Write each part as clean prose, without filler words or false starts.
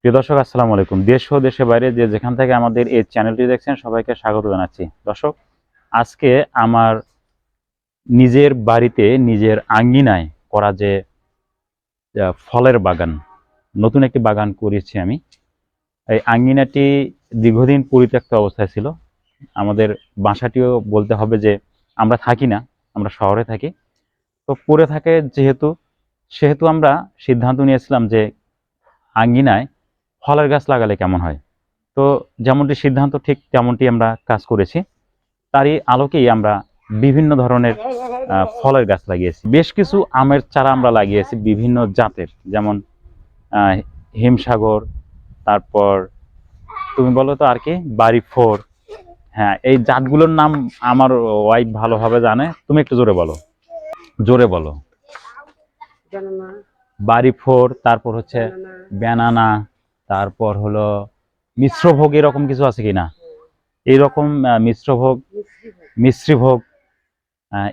প্রিয় দর্শক, আসসালামু আলাইকুম। দেশ ও দেশের বাইরে যে যেখান থেকে আমাদের এই চ্যানেলটি দেখছেন সবাইকে স্বাগত জানাচ্ছি। দর্শক, আজকে আমার নিজের বাড়িতে নিজের আঙ্গিনায় করা যে ফলের বাগান, নতুন একটি বাগান করেছি আমি। এই আঙ্গিনাটি দীর্ঘদিন পরিত্যক্ত অবস্থায় ছিল। আমাদের বাসাটিও বলতে হবে যে আমরা থাকি না, আমরা শহরে থাকি। তো পড়ে থাকে যেহেতু, সেহেতু আমরা সিদ্ধান্ত নিয়েছিলাম যে আঙ্গিনায় ফলের গাছ লাগালে কেমন হয়। তো যেমনটি সিদ্ধান্ত ঠিক তেমনটি আমরা কাজ করেছি। তারই আলোকেই আমরা বিভিন্ন ধরনের ফলের গাছ লাগিয়েছি। বেশ কিছু আমের চারা আমরা লাগিয়েছি বিভিন্ন জাতের, যেমন আহ, হিমসাগর, তারপর তুমি বলো তো আর কি, বাড়ি ফোর। হ্যাঁ, এই জাতগুলোর নাম আমার ওয়াইফ ভালোভাবে জানে। তুমি একটু জোরে বলো, জোরে বলো। বাড়ি ফোর, তারপর হচ্ছে ব্যানানা, তারপর হলো মিশ্রভোগ, এরকম কিছু আছে কিনা, এইরকম মিশ্রভোগ, মিশ্রীভোগ,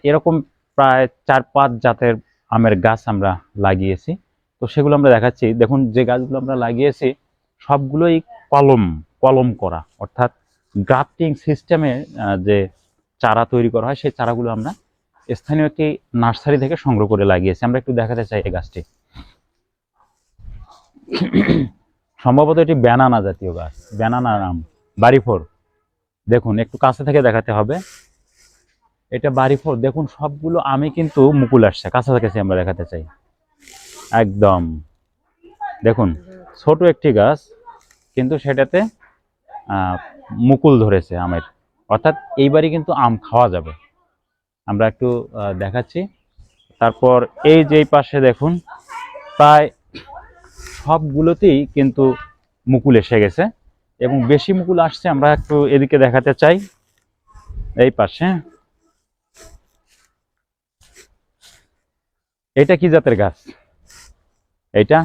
এরকম প্রায় 4-5 জাতের আমের গাছ আমরা লাগিয়েছি। তো সেগুলো আমরা দেখাচ্ছি। দেখুন, যে গাছগুলো আমরা লাগিয়েছি সবগুলোই কলম কলম করা, অর্থাৎ গ্রাফটিং সিস্টেমে যে চারা তৈরি করা হয়, সেই চারাগুলো আমরা স্থানীয় একটি নার্সারি থেকে সংগ্রহ করে লাগিয়েছি। আমরা একটু দেখাতে চাই এই গাছটি। সম্ভবত এটি ব্যানানা জাতীয় গাছ, ব্যানানা আম, বাড়ি ফোর। দেখুন, একটু কাছে থেকে দেখাতে হবে। এটা বাড়ি ফোর। দেখুন, সবগুলো আমি কিন্তু মুকুল আসছে, কাছাকাছি আমরা দেখাতে চাই একদম। দেখুন, ছোট একটি গাছ কিন্তু সেটাতে মুকুল ধরেছে আমের, অর্থাৎ এইবারই কিন্তু আম খাওয়া যাবে। আমরা একটু দেখাচ্ছি। তারপর এই যে পাশে দেখুন, প্রায় সবগুলোতেই কিন্তু মুকুল এসে গেছে এবং বেশি মুকুল আসছে। আমরা একটু এদিকে দেখাতে চাই, এই পাশে। এটা কি জাতের গাছ? এটা,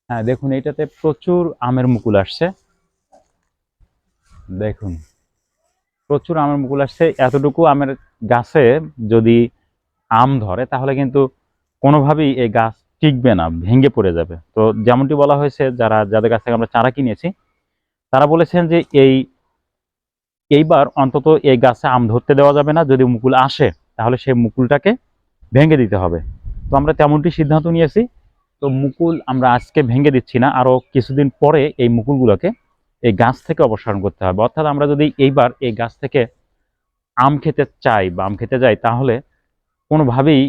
হ্যাঁ দেখুন, এইটাতে প্রচুর আমের মুকুল আসছে। দেখুন, প্রচুর আমের মুকুল আসছে। এতটুকু আমের গাছে যদি আম ধরে তাহলে কিন্তু কোনোভাবেই এই গাছ টিকবে না, ভেঙে পড়ে যাবে। তো যেমনটি বলা হয়েছে, যাদের কাছ থেকে আমরা চারা কিনেছি, তারা বলেছেন যে এইবার অন্তত এই গাছে আম ধরতে দেওয়া যাবে না। যদি মুকুল আসে তাহলে সেই মুকুলটাকে ভেঙে দিতে হবে। তো আমরা তেমনটি সিদ্ধান্ত নিয়েছি। তো মুকুল আমরা আজকে ভেঙে দিচ্ছি না, আরো কিছুদিন পরে এই মুকুলগুলোকে এই গাছ থেকে অপসারণ করতে হবে। অর্থাৎ আমরা যদি এইবার এই গাছ থেকে আম খেতে চাই বা আম খেতে যাই, তাহলে কোনোভাবেই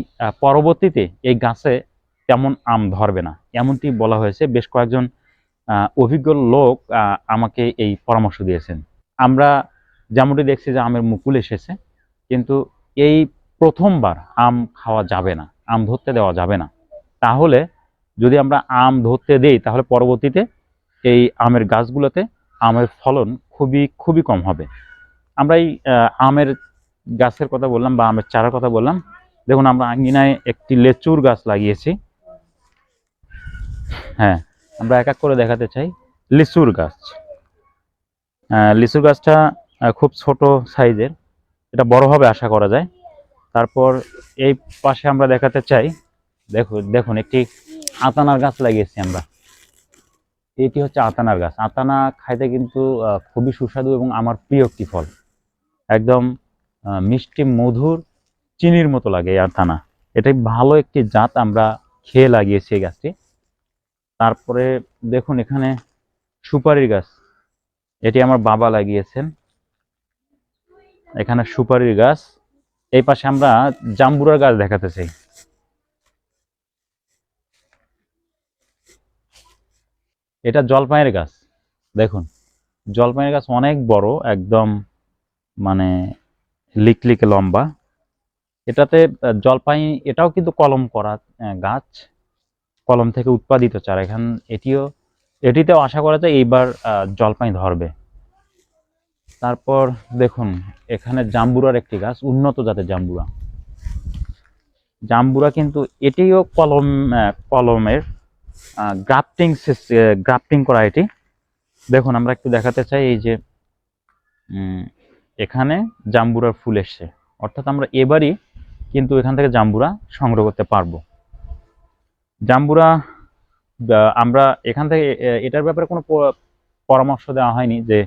পরবর্তীতে এই গাছে তেমন আম ধরবে না, এমনটি বলা হয়েছে। বেশ কয়েকজন অভিজ্ঞ লোক আমাকে এই পরামর্শ দিয়েছেন। আমরা যেমনটি দেখছি যে আমের মুকুল এসেছে, কিন্তু এই প্রথমবার আম খাওয়া যাবে না, আম ধরতে দেওয়া যাবে না। তাহলে যদি আমরা আম ধরতে দেই তাহলে পরবর্তীতে এই আমের গাছগুলোতে আমের ফলন খুবই খুবই কম হবে। আমরা এই আমের গাছের কথা বললাম বা আমের চারার কথা বললাম। দেখুন, আমরা আঙ্গিনায় একটি লেচুর গাছ লাগিয়েছি। হ্যাঁ, আমরা এক এক করে দেখাতে চাই। লিচুর গাছ, লিচু গাছটা খুব ছোট সাইজের, এটা বড় হবে আশা করা যায়। তারপর এই পাশে আমরা দেখাতে চাই, দেখুন দেখুন একটি আতানার গাছ লাগিয়েছি আমরা। এটি হচ্ছে আতানার গাছ। আতানা খাইতে কিন্তু খুবই সুস্বাদু এবং আমার প্রিয় একটি ফল। একদম মিষ্টি মধুর, চিনির মতো লাগে এই আতানা। এটাই ভালো একটি জাত, আমরা খেয়ে লাগিয়েছি এই গাছটি। তারপরে দেখুন, এখানে সুপারির গাছ, এটি আমার বাবা লাগিয়েছেন। এখানে সুপারির গাছ। এই পাশে আমরা জাম্বুরার গাছ দেখাতে চাই। এটা জলপাইয়ের গাছ। দেখুন, জলপাইয়ের গাছ অনেক বড়, একদম মানে লিকলিকে লম্বা। এটাতে জলপাই, এটাও কিন্তু কলম করা গাছ, কলম থেকে উৎপাদিত চারা। এটিতেও আশা করা যায় এইবার জলপাই ধরবে। তারপর দেখুন, এখানে জাম্বুরার একটি গাছ, উন্নত জাতের জাম্বুরা। জাম্বুরা কিন্তু এটিও কলমের গ্রাফটিং গ্রাফটিং করা এটি। দেখুন, আমরা একটু দেখাতে চাই। এই যে এখানে জাম্বুরার ফুল এসছে, অর্থাৎ আমরা এবারই কিন্তু এখান থেকে জাম্বুরা সংগ্রহ করতে পারবো। জাম্বুরা আমরা এখান থেকে এটার ব্যাপারে কোনো পরামর্শ দেওয়া হয়নি যে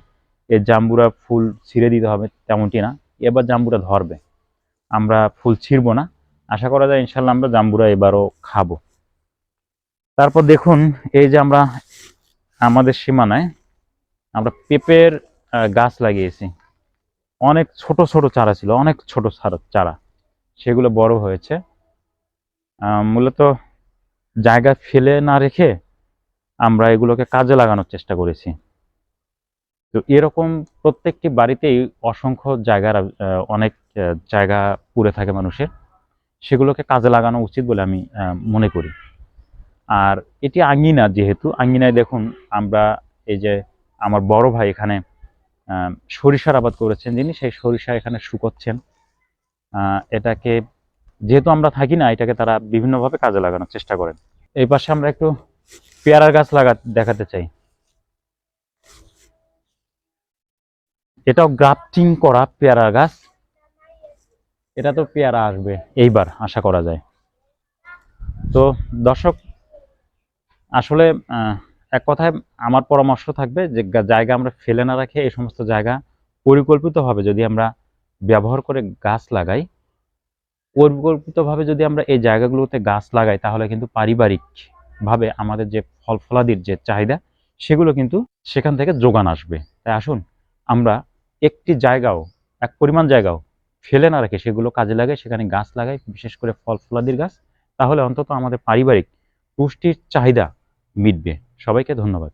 এই জাম্বুরা ফুল ছিঁড়ে দিতে হবে, তেমনটি না। এবার জাম্বুরা ধরবে, আমরা ফুল ছিঁড়বো না। আশা করা যায় ইনশাল্লাহ আমরা জাম্বুরা এবারও খাবো। তারপর দেখুন, এই যে আমরা আমাদের সীমানায় আমরা পেঁপের গাছ লাগিয়েছি। অনেক ছোট ছোট চারা ছিল, অনেক ছোট চারা, সেগুলো বড় হয়েছে। মূলত জায়গা ফেলে না রেখে আমরা এগুলোকে কাজে লাগানোর চেষ্টা করেছি। তো এরকম প্রত্যেকটি বাড়িতেই অসংখ্য জায়গার অনেক জায়গা পড়ে থাকে মানুষের, সেগুলোকে কাজে লাগানো উচিত বলে আমি মনে করি। আর এটি আঙ্গিনা, যেহেতু আঙ্গিনায় দেখুন আমরা এই যে আমার বড় ভাই এখানে সরিষার আবাদ করেছেন, যিনি সেই সরিষা এখানে শুকোচ্ছেন। এটাকে, যেহেতু আমরা থাকি না, এটাকে তারা বিভিন্নভাবে কাজে লাগানোর চেষ্টা করেন। এই পাশে আমরা একটু পেয়ারার গাছ দেখাতে চাই। এটাও গ্রাফটিং করা পেয়ারা গাছ। এটা তো পেয়ারা আসবে এইবার আশা করা যায়। তো দর্শক, আসলে এক কথায় আমার পরামর্শ থাকবে যে জায়গা আমরা ফেলে না রাখে এই সমস্ত জায়গা পরিকল্পিতভাবে যদি আমরা ব্যবহার করে গাছ লাগাই, পরিকল্পিতভাবে যদি আমরা এই জায়গাগুলোতে গাছ লাগাই, তাহলে কিন্তু পারিবারিকভাবে আমাদের যে ফল ফলাদির যে চাহিদা, সেগুলো কিন্তু সেখান থেকে যোগান আসবে। তাই আসুন আমরা একটি জায়গাও, এক পরিমাণ জায়গাও ফেলে না রেখে সেগুলো কাজে লাগাই, সেখানে গাছ লাগাই, বিশেষ করে ফল ফলাদির গাছ। তাহলে অন্তত আমাদের পারিবারিক পুষ্টির চাহিদা মিটবে। সবাইকে ধন্যবাদ।